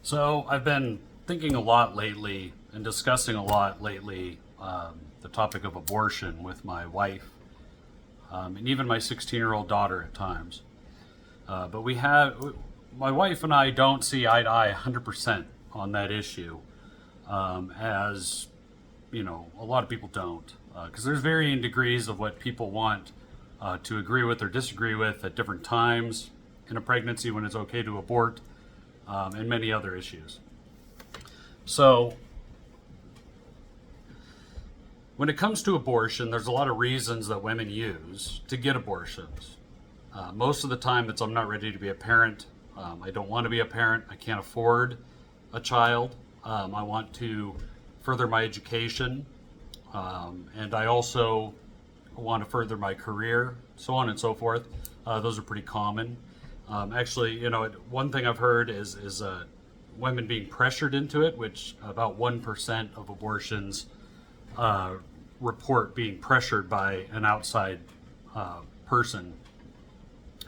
So I've been thinking a lot lately and discussing a lot lately the topic of abortion with my wife and even my 16-year-old daughter at times. But my wife and I don't see eye to eye 100% on that issue, as you know, a lot of people don't, because there's varying degrees of what people want to agree with or disagree with at different times in a pregnancy when it's okay to abort, and many other issues. So, when it comes to abortion, there's a lot of reasons that women use to get abortions. Most of the time, it's I'm not ready to be a parent. I don't want to be a parent. I can't afford a child. I want to further my education. And I also want to further my career, so on and so forth. Those are pretty common. Actually, you know, one thing I've heard is women being pressured into it, which about 1% of abortions report being pressured by an outside person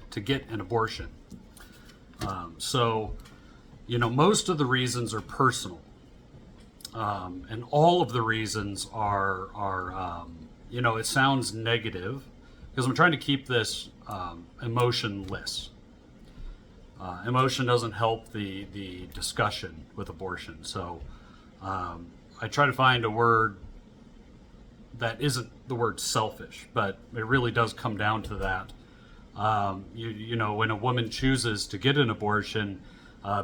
to get an abortion. So, you know, most of the reasons are personal, and all of the reasons are you know, it sounds negative because I'm trying to keep this emotionless. Emotion doesn't help the discussion with abortion. So I try to find a word that isn't the word selfish, but it really does come down to that. You know, when a woman chooses to get an abortion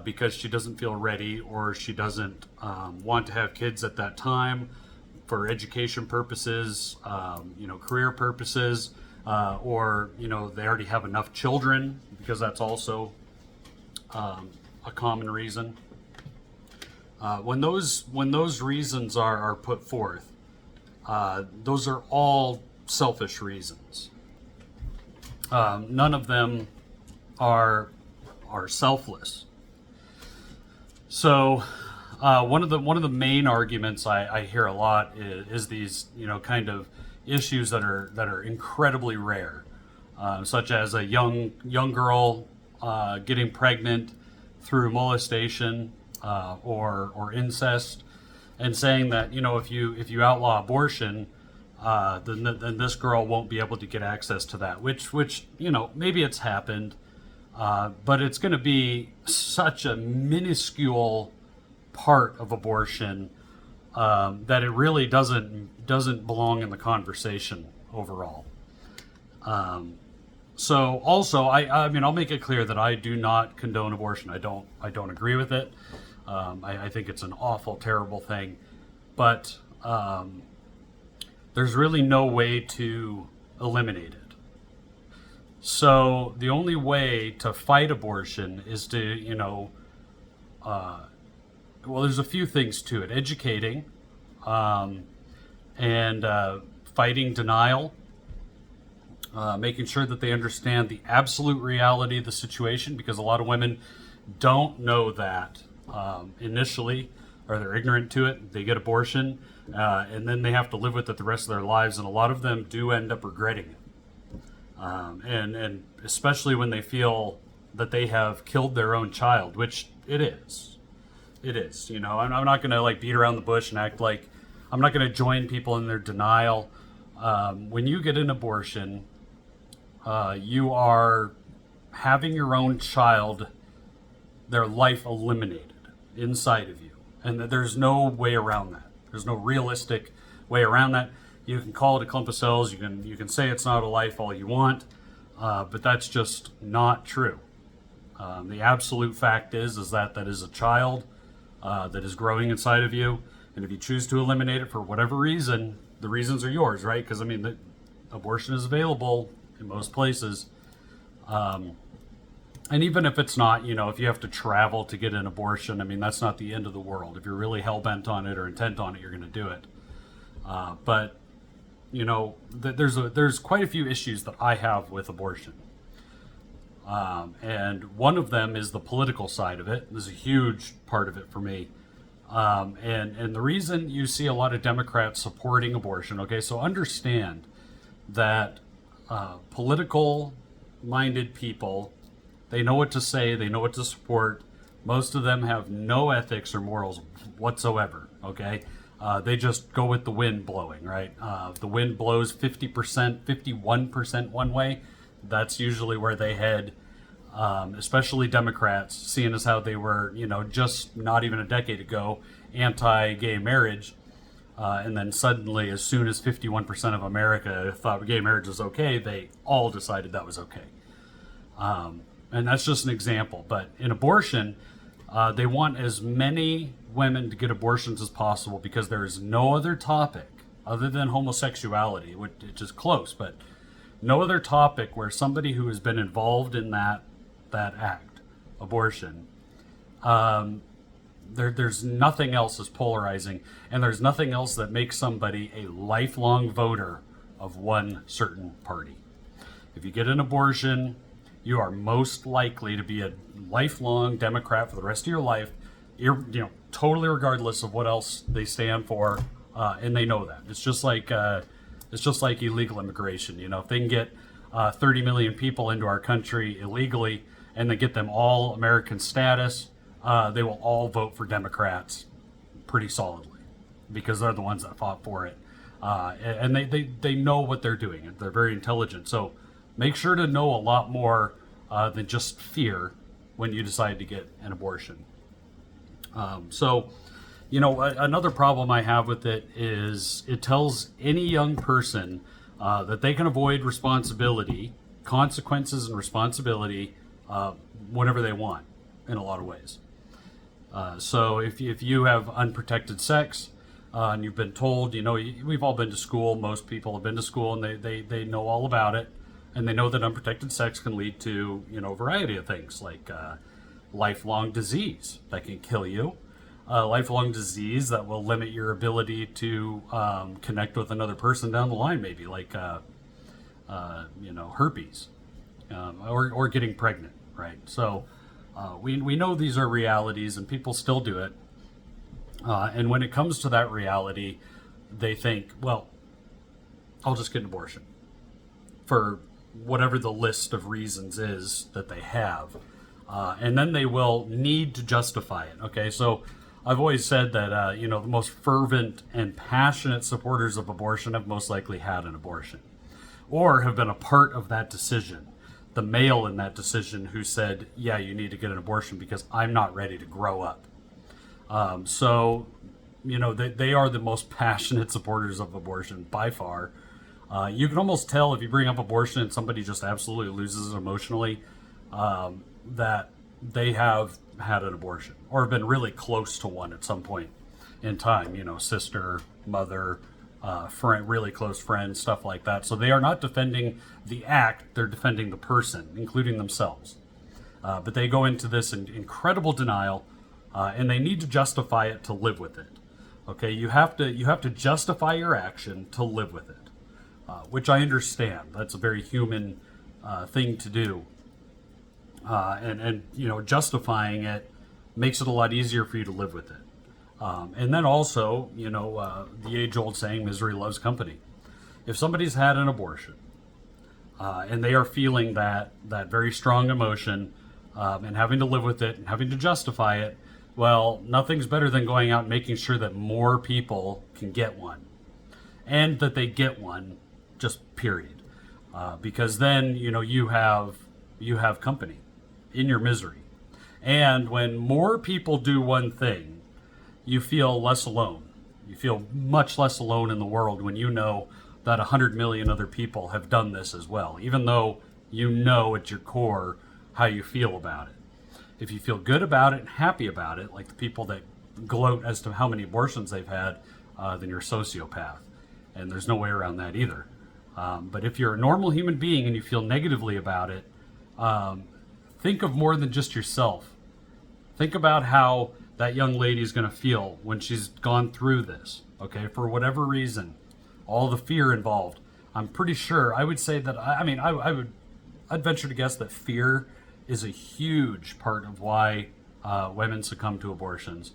because she doesn't feel ready or she doesn't want to have kids at that time for education purposes, you know, career purposes, or, you know, they already have enough children, because that's also a common reason. When those reasons are put forth, those are all selfish reasons. None of them are selfless. So one of the main arguments I hear a lot is these, you know, kind of issues that are incredibly rare, such as a young girl getting pregnant through molestation or incest, and saying that, you know, if you outlaw abortion, then this girl won't be able to get access to that. Which you know, maybe it's happened, but it's going to be such a minuscule part of abortion that it really doesn't belong in the conversation overall. So also, I mean, I'll make it clear that I do not condone abortion. I don't agree with it. I think it's an awful, terrible thing, but there's really no way to eliminate it. So the only way to fight abortion is to, you know, well, there's a few things to it: educating, and fighting denial. Making sure that they understand the absolute reality of the situation, because a lot of women don't know that initially, or they're ignorant to it. They get abortion, and then they have to live with it the rest of their lives, and a lot of them do end up regretting it. And especially when they feel that they have killed their own child, which it is. It is. You know, I'm not going to like beat around the bush and act like I'm not going to join people in their denial. When you get an abortion, you are having your own child, their life eliminated inside of you. And there's no way around that. There's no realistic way around that. You can call it a clump of cells. You can say it's not a life all you want, but that's just not true. The absolute fact is that is a child that is growing inside of you. And if you choose to eliminate it for whatever reason, the reasons are yours, right? Because, I mean, the abortion is available in most places. And even if it's not, you know, if you have to travel to get an abortion, I mean, that's not the end of the world. If you're really hell-bent on it or intent on it, you're going to do it. But, you know, there's quite a few issues that I have with abortion. And one of them is the political side of it. This is a huge part of it for me. And the reason you see a lot of Democrats supporting abortion, okay, so understand that political-minded people, they know what to say, they know what to support, Most of them have no ethics or morals whatsoever. Okay, they just go with the wind blowing. Right, if the wind blows 50%, 51% one way, that's usually where they head. Especially Democrats, seeing as how they were, just not even a decade ago, anti-gay marriage, and then suddenly, as soon as 51% of America thought gay marriage was okay, they all decided that was okay. And that's just an example. But in abortion, they want as many women to get abortions as possible because there is no other topic other than homosexuality, which is close, but no other topic where somebody who has been involved in that act, abortion, there's nothing else as polarizing, and there's nothing else that makes somebody a lifelong voter of one certain party. If you get an abortion, you are most likely to be a lifelong Democrat for the rest of your life, totally regardless of what else they stand for, and they know that. It's just like illegal immigration. If they can get 30 million people into our country illegally, and they get them all American status, they will all vote for Democrats pretty solidly because they're the ones that fought for it. And they know what they're doing. They're very intelligent. So make sure to know a lot more than just fear when you decide to get an abortion. Another problem I have with it is it tells any young person that they can avoid responsibility, consequences and responsibility whenever they want in a lot of ways. So if you have unprotected sex and you've been told, we've all been to school, most people have been to school, and they know all about it, and they know that unprotected sex can lead to, a variety of things like lifelong disease that can kill you, lifelong disease that will limit your ability to connect with another person down the line, maybe like herpes or getting pregnant, right? So we know these are realities, and people still do it. And when it comes to that reality, they think, well, I'll just get an abortion for whatever the list of reasons is that they have. And then they will need to justify it. Okay, so I've always said that, the most fervent and passionate supporters of abortion have most likely had an abortion or have been a part of that decision. The male in that decision who said, yeah, you need to get an abortion because I'm not ready to grow up. They are the most passionate supporters of abortion by far. You can almost tell if you bring up abortion and somebody just absolutely loses it emotionally, that they have had an abortion or have been really close to one at some point in time, sister, mother, friend, really close friends, stuff like that. So they are not defending the act, they're defending the person, including themselves. But they go into this in incredible denial, and they need to justify it to live with it. Okay, you have to justify your action to live with it, which I understand. That's a very human thing to do. And justifying it makes it a lot easier for you to live with it. And then also, the age-old saying, misery loves company. If somebody's had an abortion and they are feeling that very strong emotion and having to live with it and having to justify it, well, nothing's better than going out and making sure that more people can get one and that they get one, just period. Because then, you have company in your misery. And when more people do one thing, you feel less alone. You feel much less alone in the world when you know that 100 million other people have done this as well, even though you know at your core how you feel about it. If you feel good about it and happy about it, like the people that gloat as to how many abortions they've had, then you're a sociopath. And there's no way around that either. But if you're a normal human being and you feel negatively about it, think of more than just yourself. Think about how that young lady is going to feel when she's gone through this, okay, for whatever reason, all the fear involved. I'm pretty sure, I would say that, I'd venture to guess that fear is a huge part of why women succumb to abortions.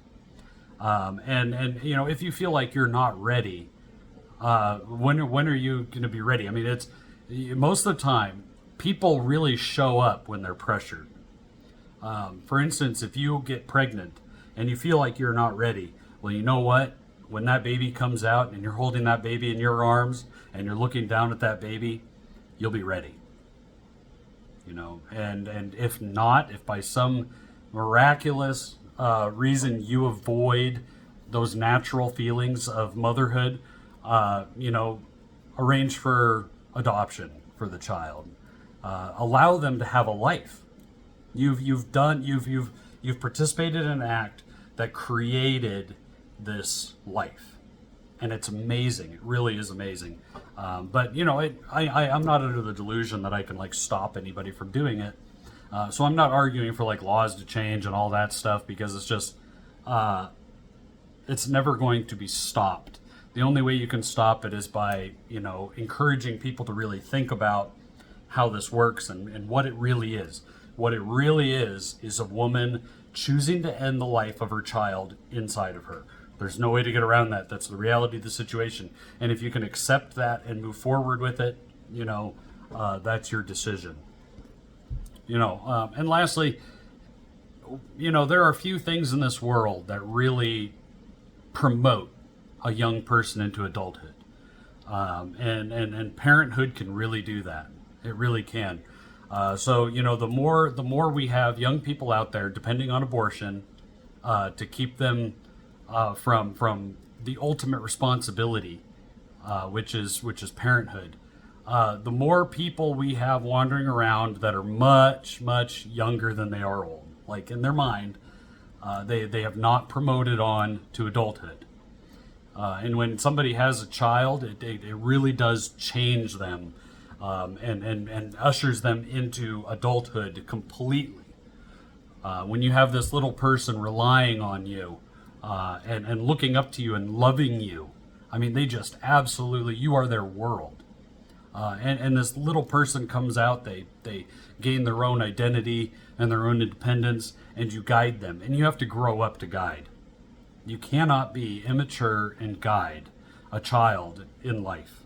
And if you feel like you're not ready, when are you going to be ready? I mean, it's most of the time, people really show up when they're pressured. For instance, if you get pregnant and you feel like you're not ready, well, you know what? When that baby comes out and you're holding that baby in your arms and you're looking down at that baby, you'll be ready. And if not, if by some miraculous reason you avoid those natural feelings of motherhood, arrange for adoption for the child. Allow them to have a life. You've participated in an act that created this life, and it's amazing. It really is amazing. But I'm not under the delusion that I can stop anybody from doing it. So I'm not arguing for laws to change and all that stuff, because it's just it's never going to be stopped. The only way you can stop it is by encouraging people to really think about how this works and what it really is. What it really is a woman choosing to end the life of her child inside of her. There's no way to get around that. That's the reality of the situation. And if you can accept that and move forward with it, that's your decision. And lastly, there are a few things in this world that really promote a young person into adulthood. And parenthood can really do that. It really can. So the more we have young people out there depending on abortion to keep them from the ultimate responsibility, which is parenthood, the more people we have wandering around that are much, much younger than they are old. In their mind, they have not promoted on to adulthood. And when somebody has a child, it really does change them, and ushers them into adulthood completely. When you have this little person relying on you, and looking up to you and loving you, they just absolutely, you are their world. And this little person comes out, they gain their own identity and their own independence, and you guide them. And you have to grow up to guide. You cannot be immature and guide a child in life.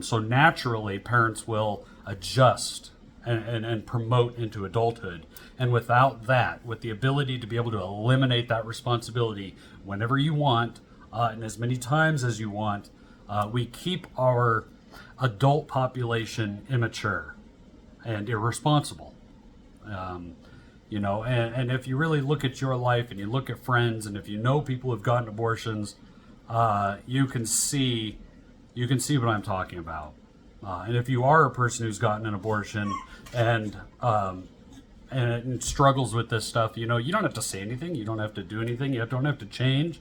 So naturally, parents will adjust and promote into adulthood. And without that, with the ability to be able to eliminate that responsibility whenever you want, and as many times as you want, we keep our adult population immature and irresponsible. And if you really look at your life and you look at friends, and if you know people who've gotten abortions, you can see what I'm talking about. And if you are a person who's gotten an abortion and struggles with this stuff, you don't have to say anything, you don't have to do anything, you don't have to change.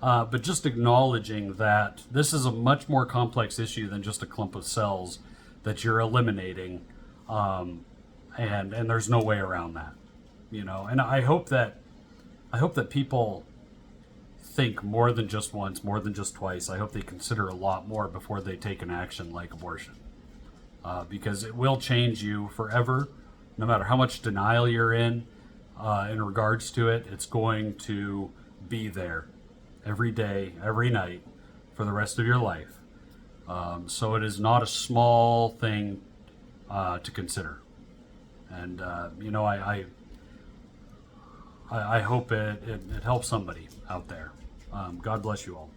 But just acknowledging that this is a much more complex issue than just a clump of cells that you're eliminating, and there's no way around that, And I hope that people think more than just once, more than just twice. I hope they consider a lot more before they take an action like abortion, because it will change you forever, no matter how much denial you're in regards to it. It's going to be there every day, every night, for the rest of your life. So it is not a small thing to consider. And I hope it helps somebody out there. God bless you all.